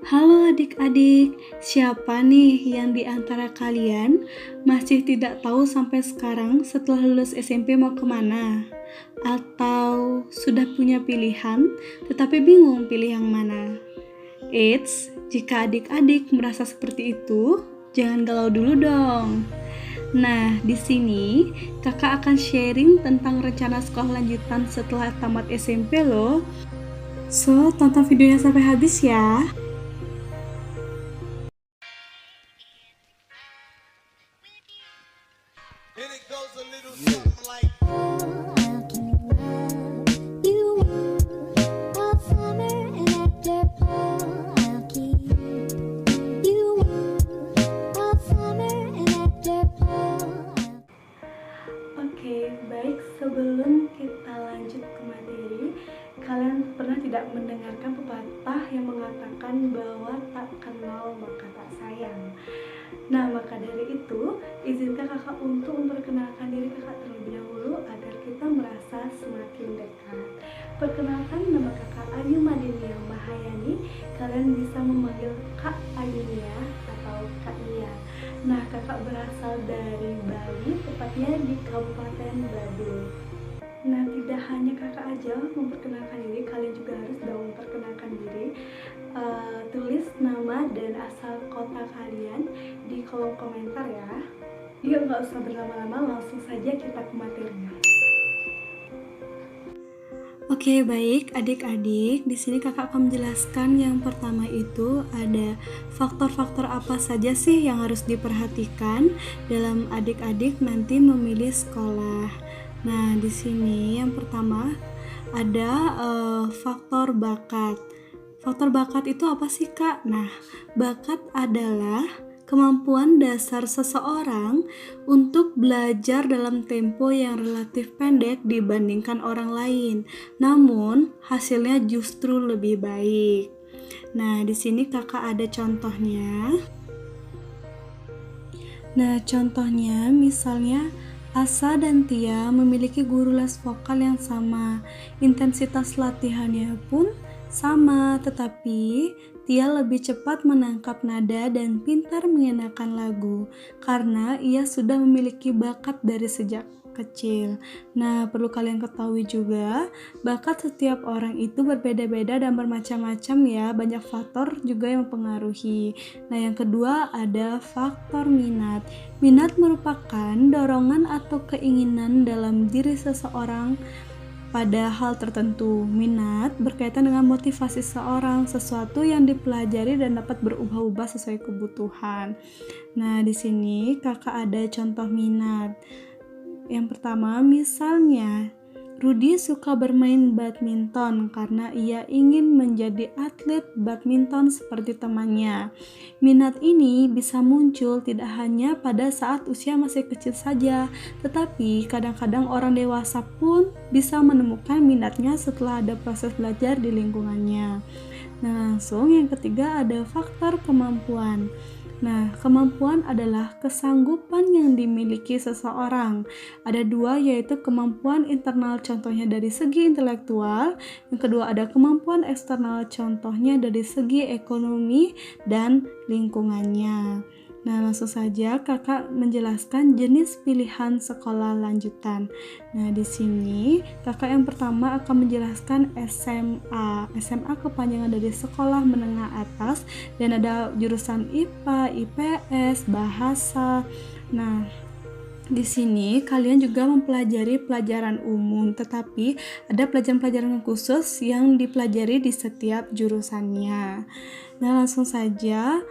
Halo adik-adik, siapa nih yang di antara kalian masih tidak tahu sampai sekarang setelah lulus SMP mau kemana? Atau sudah punya pilihan tetapi bingung pilih yang mana? Eits, jika adik-adik merasa seperti itu, jangan galau dulu dong. Nah, di sini kakak akan sharing tentang rencana sekolah lanjutan setelah tamat SMP loh. So, tonton videonya sampai habis ya. And it goes a little something like Oke, baik, sebelum kita lanjut ke materi, kalian pernah tidak mendengarkan pepatah yang mengatakan bahwa tak kenal maka tak sayang? Nah, maka dari itu, izinkan kakak untuk memperkenalkan diri kakak terlebih dahulu agar kita merasa semakin dekat. Perkenalkan, nama kakak Ayu Madinia Mahayani. Kalian bisa memanggil Kak Ayunia atau Kak Nia. Nah, kakak berasal dari Bali, tepatnya di Kabupaten Badung. Nah, tidak hanya kakak aja memperkenalkan diri, kalian juga harus dong memperkenalkan diri. Tulis nama dan asal kota kalian di kolom komentar ya. Yuk, nggak usah berlama-lama, langsung saja kita ke materinya. Oke, baik adik-adik, di sini kakak akan menjelaskan yang pertama itu ada faktor-faktor apa saja sih yang harus diperhatikan dalam adik-adik nanti memilih sekolah. Nah, di sini yang pertama ada faktor bakat. Faktor bakat itu apa sih, Kak? Nah, bakat adalah kemampuan dasar seseorang untuk belajar dalam tempo yang relatif pendek dibandingkan orang lain, namun hasilnya justru lebih baik. Nah, di sini kakak ada contohnya. Nah, contohnya misalnya Asa dan Tia memiliki guru les vokal yang sama. Intensitas latihannya pun sama, tetapi Tia lebih cepat menangkap nada dan pintar mengenakan lagu karena ia sudah memiliki bakat dari sejak kecil. Nah, perlu kalian ketahui juga, bakat setiap orang itu berbeda-beda dan bermacam-macam ya, banyak faktor juga yang mempengaruhi. Nah, yang kedua ada faktor minat. Minat merupakan dorongan atau keinginan dalam diri seseorang pada hal tertentu. Minat berkaitan dengan motivasi seseorang, sesuatu yang dipelajari dan dapat berubah-ubah sesuai kebutuhan. Nah, di sini kakak ada contoh minat. Yang pertama, misalnya Rudy suka bermain badminton karena ia ingin menjadi atlet badminton seperti temannya. Minat ini bisa muncul tidak hanya pada saat usia masih kecil saja, tetapi kadang-kadang orang dewasa pun bisa menemukan minatnya setelah ada proses belajar di lingkungannya. Nah, langsung yang ketiga ada faktor kemampuan. Nah, kemampuan adalah kesanggupan yang dimiliki seseorang. Ada dua, yaitu kemampuan internal, contohnya dari segi intelektual. Yang kedua ada kemampuan eksternal, contohnya dari segi ekonomi dan lingkungannya. Nah, langsung saja kakak menjelaskan jenis pilihan sekolah lanjutan. Nah, di sini kakak yang pertama akan menjelaskan SMA. SMA kepanjangan dari sekolah menengah atas dan ada jurusan IPA, IPS, bahasa. Nah, di sini kalian juga mempelajari pelajaran umum, tetapi ada pelajaran-pelajaran khusus yang dipelajari di setiap jurusannya. Nah, langsung saja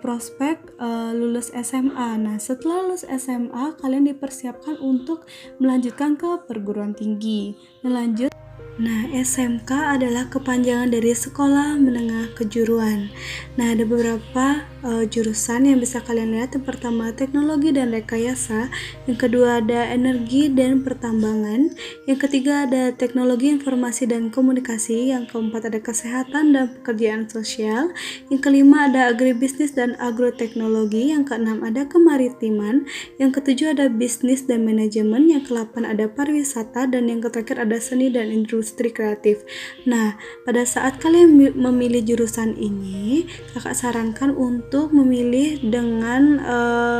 prospek lulus SMA. Nah, setelah lulus SMA, kalian dipersiapkan untuk melanjutkan ke perguruan tinggi. Nah, SMK adalah kepanjangan dari Sekolah Menengah Kejuruan. Nah, ada beberapa jurusan yang bisa kalian lihat. Yang pertama teknologi dan rekayasa, yang kedua ada energi dan pertambangan, yang ketiga ada teknologi informasi dan komunikasi, yang keempat ada kesehatan dan pekerjaan sosial, yang kelima ada agribisnis dan agroteknologi, yang keenam ada kemaritiman, yang ketujuh ada bisnis dan manajemen, yang kedelapan ada pariwisata, dan yang terakhir ada seni dan industri kreatif. Nah, pada saat kalian memilih jurusan ini, kakak sarankan untuk memilih dengan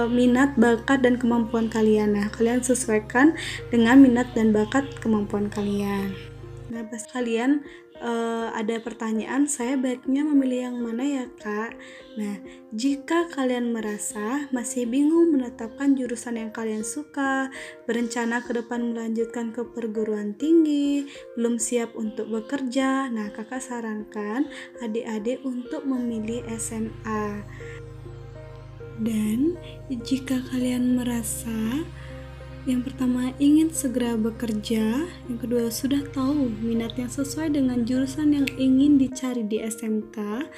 minat, bakat, dan kemampuan kalian. Nah, kalian sesuaikan dengan minat dan bakat kemampuan kalian. Nah, pas kalian ada pertanyaan, saya baiknya memilih yang mana ya kak? Nah, jika kalian merasa masih bingung menetapkan jurusan yang kalian suka, berencana ke depan melanjutkan ke perguruan tinggi, belum siap untuk bekerja, nah kakak sarankan adik-adik untuk memilih SMA. Dan jika kalian merasa yang pertama ingin segera bekerja, yang kedua sudah tahu minat yang sesuai dengan jurusan yang ingin dicari di SMK,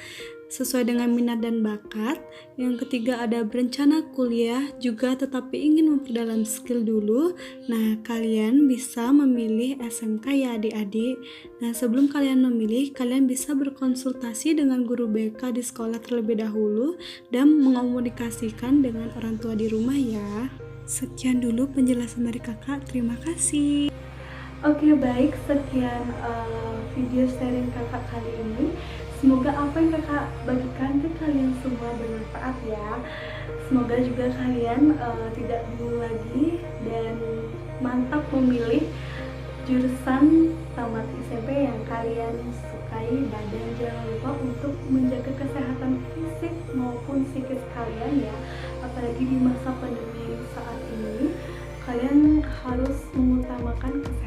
sesuai dengan minat dan bakat, yang ketiga ada berencana kuliah juga tetapi ingin memperdalam skill dulu, nah kalian bisa memilih SMK ya adik-adik. Nah, sebelum kalian memilih, kalian bisa berkonsultasi dengan guru BK di sekolah terlebih dahulu dan mengomunikasikan dengan orang tua di rumah ya. Sekian dulu penjelasan dari kakak, terima kasih. Oke, baik, sekian video sharing kakak kali ini. Semoga apa yang kakak bagikan ke kalian semua bermanfaat ya. Semoga juga kalian tidak bingung lagi dan mantap memilih jurusan tamat SMP yang kalian sukai, dan jangan lupa untuk menjaga kesehatan fisik maupun psikis kalian ya, apalagi di masa pandemi saat ini kalian harus mengutamakan kesehatan